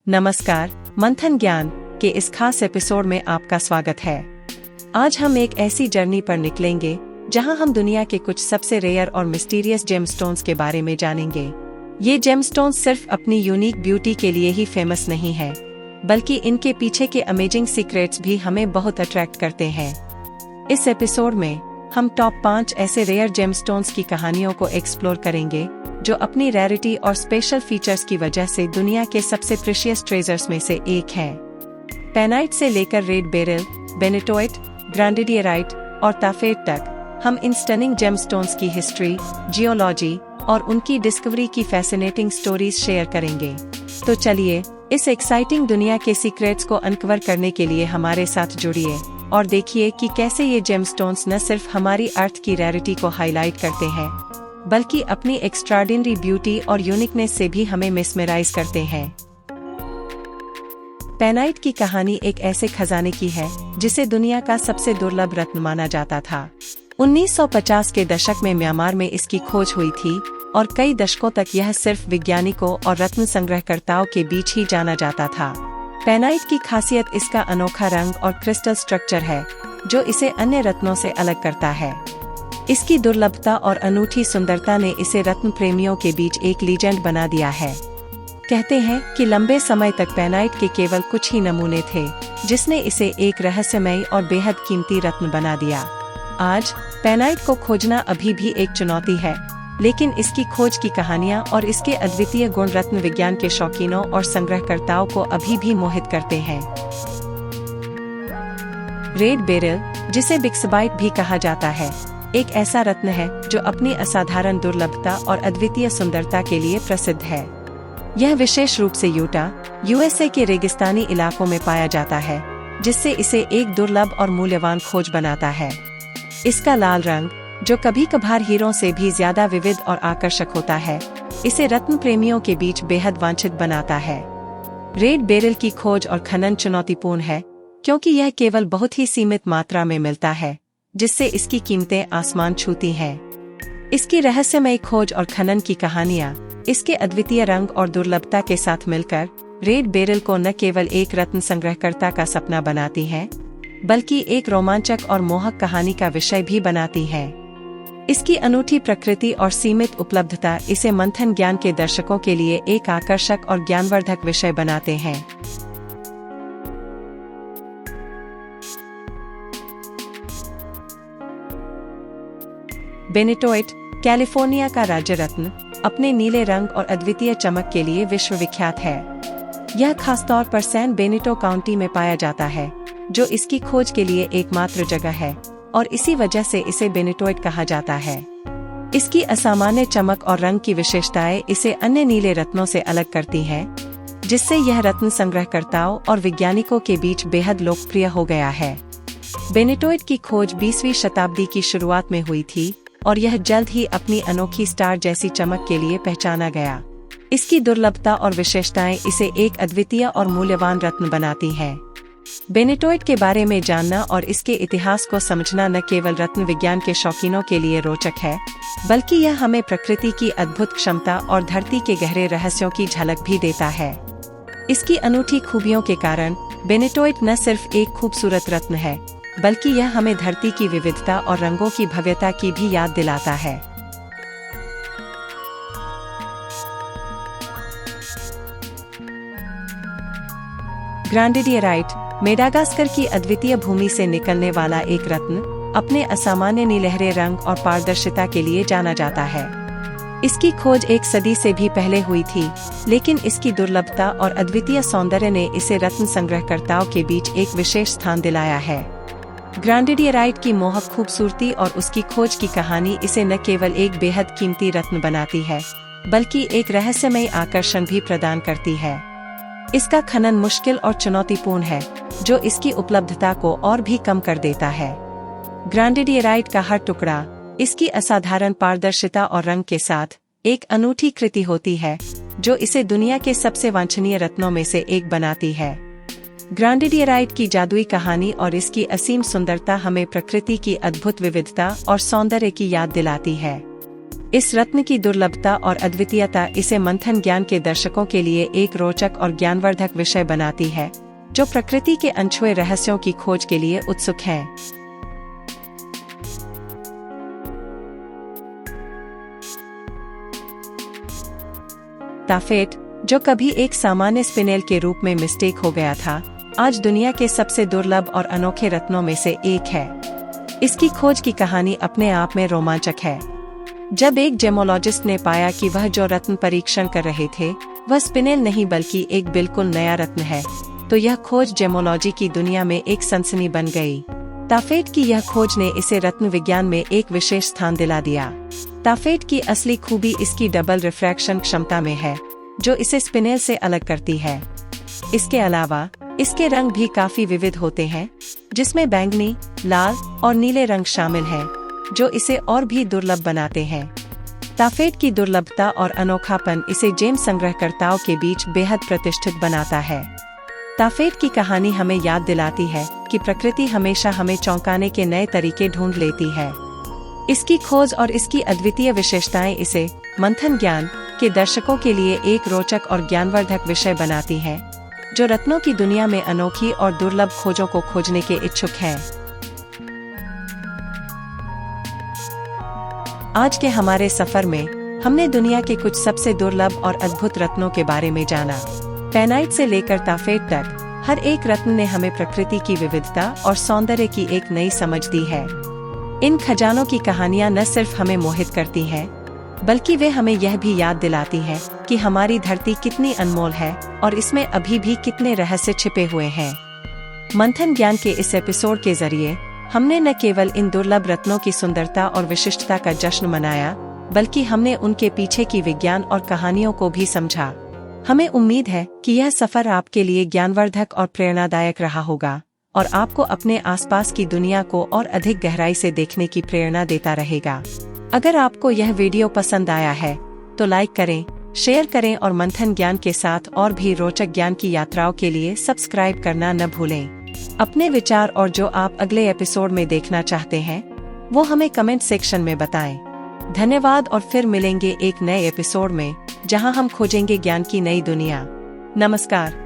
नमस्कार, मंथन ज्ञान के इस खास एपिसोड में आपका स्वागत है। आज हम एक ऐसी जर्नी पर निकलेंगे जहां हम दुनिया के कुछ सबसे रेयर और मिस्टीरियस जेमस्टोन्स के बारे में जानेंगे। ये जेमस्टोन्स सिर्फ अपनी यूनिक ब्यूटी के लिए ही फेमस नहीं है, बल्कि इनके पीछे के अमेजिंग सीक्रेट्स भी हमें बहुत अट्रैक्ट करते हैं। इस एपिसोड में हम टॉप 5 ऐसे रेयर जेमस्टोन्स की कहानियों को एक्सप्लोर करेंगे जो अपनी रैरिटी और स्पेशल फीचर्स की वजह से दुनिया के सबसे प्रेशियस ट्रेजर्स में से एक है। पेनाइट से लेकर रेड बेरिल, बेनेटोइट, ग्रांडिडियराइट और ताफेट तक हम इन स्टनिंग जेमस्टोन्स की हिस्ट्री, जियोलॉजी और उनकी डिस्कवरी की फैसिनेटिंग स्टोरीज शेयर करेंगे। तो चलिए इस एक्साइटिंग दुनिया के सीक्रेट्स को अनकवर करने के लिए हमारे साथ जुड़िए और देखिए कि कैसे ये जेमस्टोन्स न सिर्फ हमारी अर्थ की रैरिटी को हाईलाइट करते हैं, बल्कि अपनी एक्स्ट्राऑर्डिनरी ब्यूटी और यूनिकनेस से भी हमें मिसमराइज करते हैं। पेनाइट की कहानी एक ऐसे खजाने की है जिसे दुनिया का सबसे दुर्लभ रत्न माना जाता था। 1950 के दशक में म्यांमार में इसकी खोज हुई थी और कई दशकों तक यह सिर्फ वैज्ञानिकों और रत्न संग्रहकर्ताओं के बीच ही जाना जाता था। पेनाइट की खासियत इसका अनोखा रंग और क्रिस्टल स्ट्रक्चर है, जो इसे अन्य रत्नों से अलग करता है। इसकी दुर्लभता और अनूठी सुंदरता ने इसे रत्न प्रेमियों के बीच एक लीजेंड बना दिया है। कहते हैं कि लंबे समय तक पेनाइट के केवल कुछ ही नमूने थे, जिसने इसे एक रहस्यमयी और बेहद कीमती रत्न बना दिया। आज पेनाइट को खोजना अभी भी एक चुनौती है, लेकिन इसकी खोज की कहानियां और इसके अद्वितीय गुण रत्न विज्ञान के शौकीनों और संग्रहकर्ताओं को अभी भी मोहित करते हैं। रेड बेरिल, जिसे बिक्सबाइट भी कहा जाता है, एक ऐसा रत्न है जो अपनी असाधारण दुर्लभता और अद्वितीय सुंदरता के लिए प्रसिद्ध है। यह विशेष रूप से यूटा, यूएसए के रेगिस्तानी इलाकों में पाया जाता है, जिससे इसे एक दुर्लभ और मूल्यवान खोज बनाता है। इसका लाल रंग, जो कभी कभार हीरों से भी ज्यादा विविध और आकर्षक होता है, इसे रत्न प्रेमियों के बीच बेहद वांछित बनाता है। रेड बेरिल की खोज और खनन चुनौतीपूर्ण है, क्योंकि यह केवल बहुत ही सीमित मात्रा में मिलता है, जिससे इसकी कीमतें आसमान छूती हैं। इसकी रहस्यमयी खोज और खनन की कहानियां इसके अद्वितीय रंग और दुर्लभता के साथ मिलकर रेड बेरिल को न केवल एक रत्न संग्रहकर्ता का सपना बनाती हैं, बल्कि एक रोमांचक और मोहक कहानी का विषय भी बनाती हैं। इसकी अनूठी प्रकृति और सीमित उपलब्धता इसे मंथन ज्ञान के दर्शकों के लिए एक आकर्षक और ज्ञानवर्धक विषय बनाते हैं। बेनेटोइट, कैलिफोर्निया का राज्य रत्न, अपने नीले रंग और अद्वितीय चमक के लिए विश्वविख्यात है। यह खासतौर पर सैन बेनिटो काउंटी में पाया जाता है, जो इसकी खोज के लिए एकमात्र जगह है, और इसी वजह से इसे बेनेटोइट कहा जाता है। इसकी असामान्य चमक और रंग की विशेषताएं इसे अन्य नीले रत्नों से अलग करती हैं, जिससे यह रत्न संग्रहकर्ताओं और वैज्ञानिकों के बीच बेहद लोकप्रिय हो गया है। बेनेटोइट की खोज 20वीं शताब्दी की शुरुआत में हुई थी और यह जल्द ही अपनी अनोखी स्टार जैसी चमक के लिए पहचाना गया। इसकी दुर्लभता और विशेषताएं इसे एक अद्वितीय और मूल्यवान रत्न बनाती हैं। बेनेटोइट के बारे में जानना और इसके इतिहास को समझना न केवल रत्न विज्ञान के शौकीनों के लिए रोचक है, बल्कि यह हमें प्रकृति की अद्भुत क्षमता और धरती के गहरे रहस्यों की झलक भी देता है। इसकी अनूठी खूबियों के कारण बेनेटोइट न सिर्फ एक खूबसूरत रत्न है, बल्कि यह हमें धरती की विविधता और रंगों की भव्यता की भी याद दिलाता है। ग्रांडिडियराइट, मेडागास्कर की अद्वितीय भूमि से निकलने वाला एक रत्न, अपने असामान्य नीलहरे रंग और पारदर्शिता के लिए जाना जाता है। इसकी खोज एक सदी से भी पहले हुई थी, लेकिन इसकी दुर्लभता और अद्वितीय सौंदर्य ने इसे रत्न संग्रहकर्ताओं के बीच एक विशेष स्थान दिलाया है। ग्रांडिडियराइट की मोहक खूबसूरती और उसकी खोज की कहानी इसे न केवल एक बेहद कीमती रत्न बनाती है, बल्कि एक रहस्यमयी आकर्षण भी प्रदान करती है। इसका खनन मुश्किल और चुनौतीपूर्ण है, जो इसकी उपलब्धता को और भी कम कर देता है। ग्रांडिडियराइट का हर टुकड़ा इसकी असाधारण पारदर्शिता और रंग के साथ एक अनूठी कृति होती है, जो इसे दुनिया के सबसे वांछनीय रत्नों में से एक बनाती है। ग्रांडिडियराइट की जादुई कहानी और इसकी असीम सुंदरता हमें प्रकृति की अद्भुत विविधता और सौंदर्य की याद दिलाती है। इस रत्न की दुर्लभता और अद्वितीयता इसे मंथन ज्ञान के दर्शकों के लिए एक रोचक और ज्ञानवर्धक विषय बनाती है, जो प्रकृति के अनछुए रहस्यों की खोज के लिए उत्सुक हैं। टाफेट, जो कभी एक सामान्य स्पिनेल के रूप में मिस्टेक हो गया था, आज दुनिया के सबसे दुर्लभ और अनोखे रत्नों में से एक है। इसकी खोज की कहानी अपने आप में रोमांचक है। जब एक जेमोलॉजिस्ट ने पाया कि वह जो रत्न परीक्षण कर रहे थे वह स्पिनेल नहीं बल्कि एक बिल्कुल नया रत्न है, तो यह खोज जेमोलॉजी की दुनिया में एक सनसनी बन गई। टाफेट की यह खोज ने इसे रत्न विज्ञान में एक विशेष स्थान दिला दिया। टाफेट की असली खूबी इसकी डबल रिफ्रैक्शन क्षमता में है, जो इसे स्पिनेल से अलग करती है। इसके अलावा इसके रंग भी काफी विविध होते हैं, जिसमें बैंगनी, लाल और नीले रंग शामिल हैं, जो इसे और भी दुर्लभ बनाते हैं। टाफेट की दुर्लभता और अनोखापन इसे जेम संग्रहकर्ताओं के बीच बेहद प्रतिष्ठित बनाता है। टाफेट की कहानी हमें याद दिलाती है कि प्रकृति हमेशा हमें चौंकाने के नए तरीके ढूंढ लेती है। इसकी खोज और इसकी अद्वितीय विशेषताएं इसे मंथन ज्ञान के दर्शकों के लिए एक रोचक और ज्ञानवर्धक विषय बनाती हैं, जो रत्नों की दुनिया में अनोखी और दुर्लभ खोजों को खोजने के इच्छुक हैं। आज के हमारे सफर में हमने दुनिया के कुछ सबसे दुर्लभ और अद्भुत रत्नों के बारे में जाना। पेनाइट से लेकर टाफेट तक हर एक रत्न ने हमें प्रकृति की विविधता और सौंदर्य की एक नई समझ दी है। इन खजानों की कहानियां न सिर्फ हमें मोहित करती हैं, बल्कि वे हमें यह भी याद दिलाती हैं कि हमारी धरती कितनी अनमोल है और इसमें अभी भी कितने रहस्य छिपे हुए हैं। मंथन ज्ञान के इस एपिसोड के जरिए हमने न केवल इन दुर्लभ रत्नों की सुंदरता और विशिष्टता का जश्न मनाया, बल्कि हमने उनके पीछे की विज्ञान और कहानियों को भी समझा। हमें उम्मीद है कि यह सफर आपके लिए ज्ञानवर्धक और प्रेरणादायक रहा होगा और आपको अपने आसपास की दुनिया को और अधिक गहराई से देखने की प्रेरणा देता रहेगा। अगर आपको यह वीडियो पसंद आया है तो लाइक करें, शेयर करें और मंथन ज्ञान के साथ और भी रोचक ज्ञान की यात्राओं के लिए सब्सक्राइब करना न भूलें। अपने विचार और जो आप अगले एपिसोड में देखना चाहते हैं वो हमें कमेंट सेक्शन में बताएं। धन्यवाद और फिर मिलेंगे एक नए एपिसोड में, जहां हम खोजेंगे ज्ञान की नई दुनिया। नमस्कार।